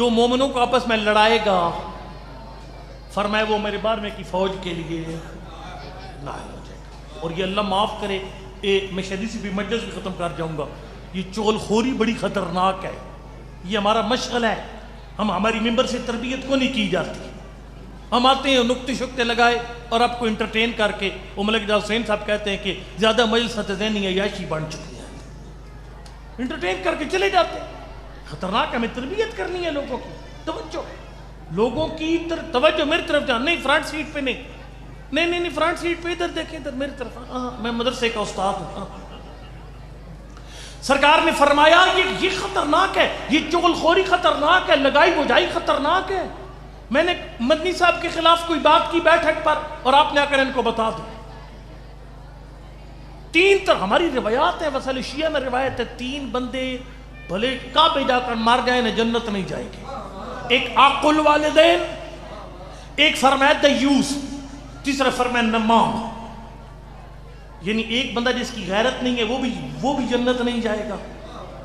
جو مومنوں کو آپس میں لڑائے گا فرمائے وہ میرے بارے کی فوج کے لیے نائل ہو جائے گا. اور یہ اللہ معاف کرے، میں شدید بھی مجلس بھی ختم کر جاؤں گا. یہ چغل خوری بڑی خطرناک ہے، یہ ہمارا مشغلہ ہے. ہماری ممبر سے تربیت کو نہیں کی جاتی. ہم آتے ہیں نکتے شکتے لگائے اور آپ کو انٹرٹین کر کے، وہ ملک جا حسین صاحب کہتے ہیں کہ زیادہ مجلس ذہنی عیاشی بن چکی ہے، انٹرٹین کر کے چلے جاتے ہیں. خطرناک. ہمیں تربیت کرنی ہے لوگوں کی، توجہ لوگوں کی توجہ میری طرف جان. نہیں فرنٹ سیٹ پہ نہیں فرنٹ سیٹ پہ ادھر دیکھیں، ادھر میری طرف. میں مدرسے کا استاد ہوں. سرکار نے فرمایا یہ خطرناک ہے، یہ چغل خوری خطرناک ہے، لگائی بجھائی خطرناک ہے. میں نے مدنی صاحب کے خلاف کوئی بات کی بیٹھک پر اور آپ نے آ کر ان کو بتا دو. تین طرح ہماری روایات ہیں، وصل شیعہ میں روایت ہے، تین بندے بھلے کعبے جا کر مار جائیں نہ جنت نہیں جائے گے. ایک عاق الوالدین، ایک فرمایا دیوس، تیسرا فرمایا نمام. یعنی ایک بندہ جس کی غیرت نہیں ہے وہ بھی جنت نہیں جائے گا.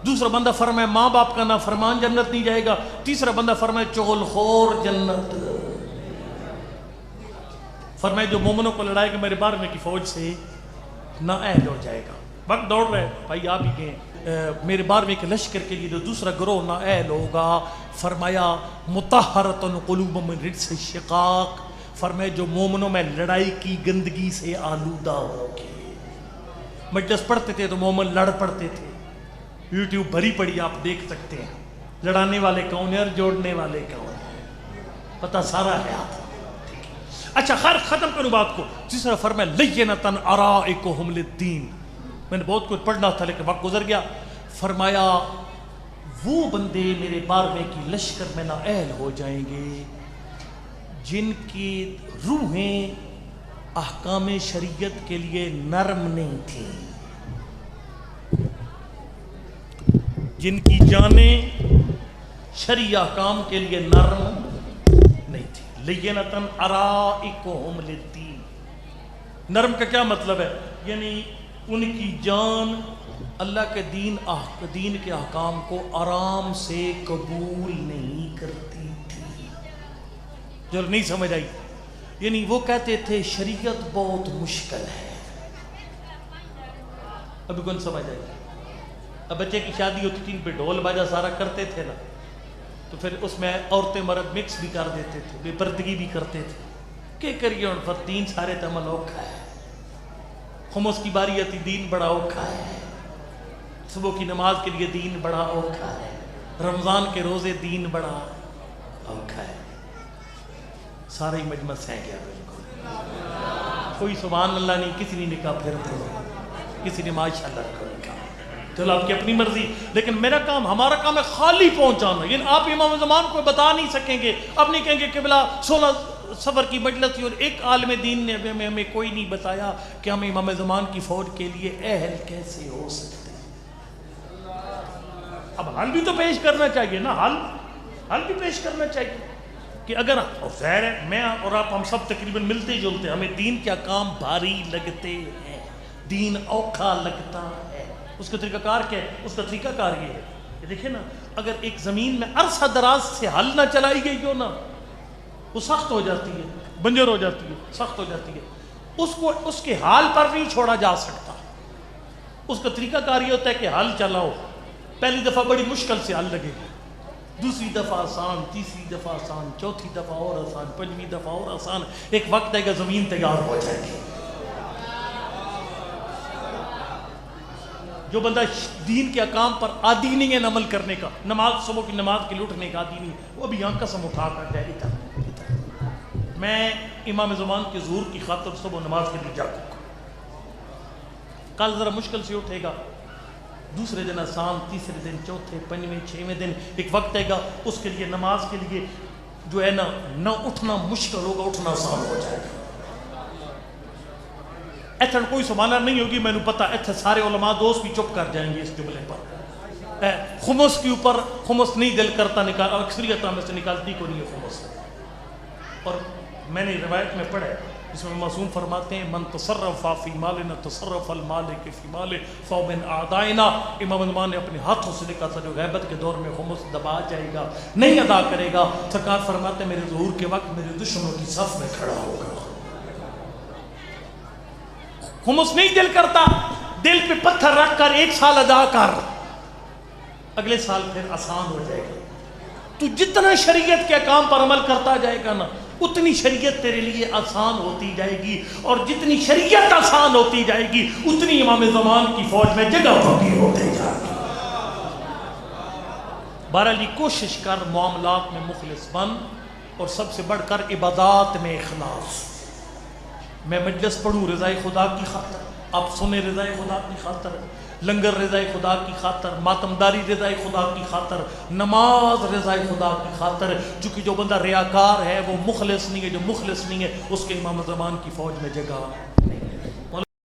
دوسرا بندہ فرمایا ماں باپ کا نافرمان جنت نہیں جائے گا. تیسرا بندہ فرمایا چغل خور جنت. فرمایا جو مومنوں کو لڑائے گا میرے بارے کی فوج سے نااہل ہو جائے گا. وقت دوڑ رہے بھائی، آپ ہی گئے. میرے بارے کے لشکر کے لیے جو دوسرا گروہ نااہل ہوگا، فرمایا مطہرۃ قلوب من رجس الشقاق. فرمایا جو مومنوں میں لڑائی کی گندگی سے آلودہ ہوگی. مجلس پڑھتے تھے تو مومن لڑ پڑتے تھے. یوٹیوب بھری پڑی، آپ دیکھ سکتے ہیں. لڑانے والے کون ہیں اور جوڑنے والے کون ہیں، پتہ سارا ہے. آپ اچھا خیر ختم کروں بات کو. تیسرا فرمایا لینۃ ارائکہم للدین. میں نے بہت کچھ پڑھنا تھا لیکن وقت گزر گیا. فرمایا وہ بندے میرے بارے کی لشکر میں نااہل ہو جائیں گے جن کی روحیں احکام شریعت کے لیے نرم نہیں تھیں، جن کی جانیں شرعی احکام کے لیے نرم نہیں تھی. لینۃ ارائکہم للدین. نرم کا کیا مطلب ہے؟ یعنی ان کی جان اللہ کے دین کے احکام کو آرام سے قبول نہیں کرتی تھی. جو نہیں سمجھ آئی، یعنی وہ کہتے تھے شریعت بہت مشکل ہے. ابھی کون سمجھ آئی؟ اب بچے کی شادی ہوتی تھی پہ ڈھول باجا سارا کرتے تھے نا، تو پھر اس میں عورتیں مرد مکس بھی کر دیتے تھے، بے پردگی بھی کرتے تھے. کہ کریے ان پر دین سارے تمل اوکھا ہے. خمس کی باری آتی دین بڑا اوکھا ہے. صبح کی نماز کے لیے دین بڑا اوکھا ہے. رمضان کے روزے دین بڑا اوکھا ہے. سارا ہی مجمع سہ گیا بالکل. کوئی سبحان اللہ نہیں، کسی نے نکاح پھر پڑھو، کسی نے ماشاءاللہ کو نکاح. چلو آپ کی اپنی مرضی، لیکن میرا کام، ہمارا کام ہے خالی پہنچانا. یعنی آپ امام زمان کو بتا نہیں سکیں گے. اب نہیں کہیں گے قبلہ 16 سفر کی مجلس تھی اور ایک عالم دین نے ہمیں کوئی نہیں بتایا کہ ہم امام زمان کی فوج کے لیے اہل کیسے ہو سکتے ہیں. اب حل بھی تو پیش کرنا چاہیے نا. حل بھی پیش کرنا چاہیے کہ اگر ظاہر ہے میں اور آپ ہم سب تقریباً ملتے جلتے، ہمیں دین کے کام بھاری لگتے ہیں، دین اوکھا لگتا ہے. اس کا طریقہ کار کیا ہے؟ اس کا طریقہ کار یہ ہے کہ دیکھیں نا، اگر ایک زمین میں عرصہ دراز سے حل نہ چلائی گئی ہو نا، وہ سخت ہو جاتی ہے، بنجر ہو جاتی ہے، سخت ہو جاتی ہے. اس کے حال پر نہیں چھوڑا جا سکتا. اس کا طریقہ کار یہ ہوتا ہے کہ حل چلاؤ. پہلی دفعہ بڑی مشکل سے حل لگے گی، دوسری دفعہ آسان، تیسری دفعہ آسان، چوتھی دفعہ اور آسان، پنجویں دفعہ اور آسان. ایک وقت آئے گا زمین تیار ہو جائے گی. جو بندہ دین کے احکام پر عادی نہیں ہے عمل کرنے کا، نماز صبح کی نماز کے لیے اٹھنے کا عادی نہیں، وہ بھی یہاں قسم اٹھا کر جائے گا میں امام زمان کے ظہور کی خاطر صبح نماز کے لیے جاگوں گا. کل ذرا مشکل سے اٹھے گا، دوسرے دن آسان، تیسرے دن، چوتھے، پنجویں، چھویں دن ایک وقت آئے گا اس کے لیے نماز کے لیے جو ہے نہ اٹھنا مشکل ہوگا، اٹھنا آسان ہو جائے گا. ایتھن کوئی سمانا نہیں ہوگی. میں نے پتا ایتھے سارے علماء دوست بھی چپ کر جائیں گے اس جملے پر. خمس کے اوپر خمس نہیں دل کرتا نکال، اکثریت میں سے نکالتی کو نہیں ہے خمس. اور میں نے روایت میں پڑھا اس میں معصوم فرماتے ہیں من تصرف فی مالنا تصرف المالک فی مال فمن اعدائنا. امام زمان نے اپنے ہاتھوں سے لکھا تھا جو غیبت کے دور میں خمس دبا جائے گا نہیں ادا کرے گا. سرکار فرماتے ہیں میرے ظہور کے وقت میرے دشمنوں کی صف میں کھڑا ہوگا. خمس نہیں دل کرتا, دل پہ پتھر رکھ کر 1 سال ادا کر, اگلے سال پھر آسان ہو جائے گا. تو جتنا شریعت کے کام پر عمل کرتا جائے گا نا اتنی شریعت تیرے لیے آسان ہوتی جائے گی, اور جتنی شریعت آسان ہوتی جائے گی اتنی امام زمان کی فوج میں جگہ پکی ہوتی جائے گی. بہرحال کوشش کر معاملات میں مخلص بن, اور سب سے بڑھ کر عبادات میں اخلاص. میں مجلس پڑھوں رضائے خدا کی خاطر, آپ سنیں رضائے خدا کی خاطر, لنگر رضائے خدا کی خاطر, ماتمداری رضائے خدا کی خاطر, نماز رضائے خدا کی خاطر. چونکہ جو بندہ ریاکار ہے وہ مخلص نہیں ہے, جو مخلص نہیں ہے اس کے امام زمان کی فوج میں جگہ